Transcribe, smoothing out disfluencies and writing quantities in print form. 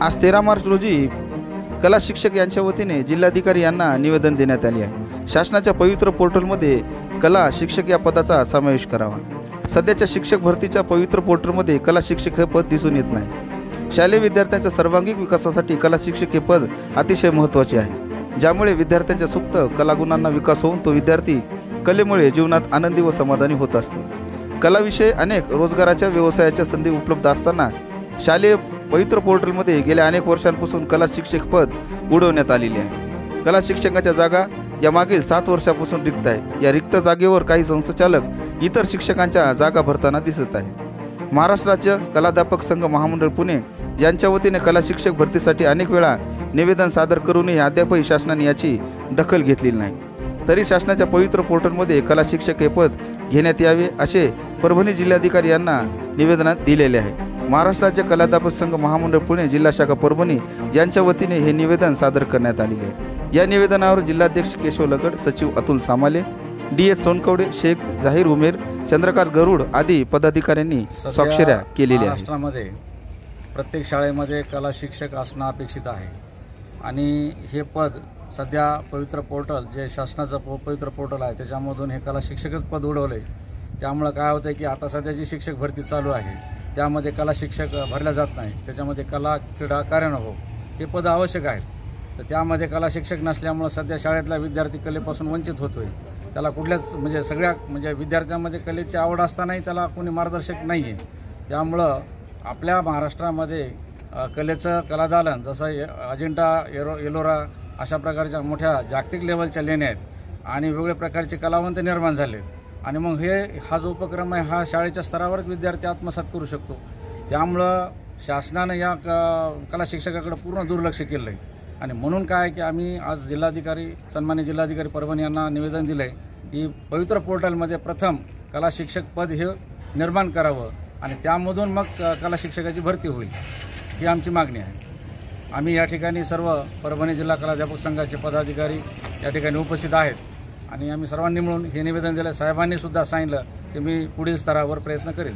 आज 13 मार्च रोजी कला शिक्षक यांच्या वतीने जिल्हाधिकारी यांना निवेदन देण्यात आले आहे। शासनाच्या पवित्र पोर्टलमध्ये कला शिक्षक या पदाचा समावेश करावा। सध्याच्या शिक्षक भरतीच्या पवित्र पोर्टलमध्ये कला शिक्षक हे पद दिसून येत नाही। शालेय विद्यार्थ्यांच्या सर्वांगीण विकासासाठी कला शिक्षक हे पद अतिशय महत्त्वाचे आहे, ज्यामुळे विद्यार्थ्यांच्या सुप्त कलागुणांना विकास होऊन तो विद्यार्थी कलेमुळे जीवनात आनंदी व समाधानी होत असतो। कलाविषयी अनेक रोजगाराच्या व्यवसायाच्या संधी उपलब्ध असताना शालेय पवित्र पोर्टलमध्ये गेल्या अनेक वर्षांपासून कला शिक्षक पद उडवण्यात आलेले आहे। कला शिक्षकांच्या जागा या मागील 7 वर्षापासून रिक्त आहेत। या रिक्त जागेवर काही संस्थाचालक इतर शिक्षकांच्या जागा भरताना दिसत आहेत। महाराष्ट्र राज्य कलाध्यापक संघ महामंडळ पुणे यांच्या वतीने कला शिक्षक भरतीसाठी अनेक वेळा निवेदन सादर करूनही अद्यापही शासनाने याची दखल घेतलेली नाही। तरी शासनाच्या पवित्र पोर्टलमध्ये कला शिक्षक हे पद घेण्यात यावे असे परभणी जिल्हाधिकारी यांना निवेदनात दिलेले आहे। महाराष्ट्र राज्य कलाध्यापक संघ महामंडळ पुणे जिल्हा शाखा परभणी यांच्या वतीने हे निवेदन सादर करण्यात आलेले आहे। या निवेदनावर जिल्हाध्यक्ष केशव लगड, सचिव अतुल सामाले, DS सोनकवडे, शेख जाहीर उमेर, चंद्रकांत गरुड आदी पदाधिकाऱ्यांनी स्वाक्षऱ्या केलेल्या आहेत। महाराष्ट्रामध्ये प्रत्येक शाळेमध्ये कला शिक्षक असणं अपेक्षित आहे आणि हे पद सध्या पवित्र पोर्टल जे शासनाचं पवित्र पोर्टल आहे त्याच्यामधून हे कला शिक्षकच पद उडवले। त्यामुळे काय होतं की आता सध्याची शिक्षक भरती चालू आहे त्यामध्ये कला शिक्षक भरल्या जात नाही। त्याच्यामध्ये कला, क्रीडा, कार्यानुभव हे पद आवश्यक आहेत। तर त्यामध्ये कला शिक्षक नसल्यामुळे सध्या शाळेतला विद्यार्थी कलेपासून वंचित होतोय। त्याला कुठल्याच सगळ्या विद्यार्थ्यांमध्ये कलेची आवड असतानाही त्याला कोणी मार्गदर्शक नाही आहे। त्यामुळं आपल्या महाराष्ट्रामध्ये कलेचं कलादालन जसं अजिंठा, एलोरा अशा प्रकारच्या मोठ्या जागतिक लेवलच्या लेण्या आहेत आणि वेगवेगळ्या प्रकारचे कलावंत निर्माण झाले आणि मग हा जो उपक्रम आहे हा शाळेच्या स्तरावरच विद्यार्थी आत्मसात करू शकतो। त्यामुळं शासनानं या कला शिक्षकाकडे पूर्ण दुर्लक्ष केलं आहे आणि म्हणून काय की आम्ही आज सन्मान्य जिल्हाधिकारी परभणी यांना निवेदन दिलं आहे की पवित्र पोर्टलमध्ये प्रथम कला शिक्षक पद हे निर्माण करावं आणि त्यामधून मग कला शिक्षकाची भरती होईल, ही आमची मागणी आहे। आम्ही या ठिकाणी सर्व परभणी जिल्हा कलाध्यापक संघाचे पदाधिकारी या ठिकाणी उपस्थित आहेत आणि आम्ही सर्वांनी मिळून हे निवेदन दिलं। साहेबांनी सुद्धा सांगितलं की मी पुढील स्तरावर प्रयत्न करेन।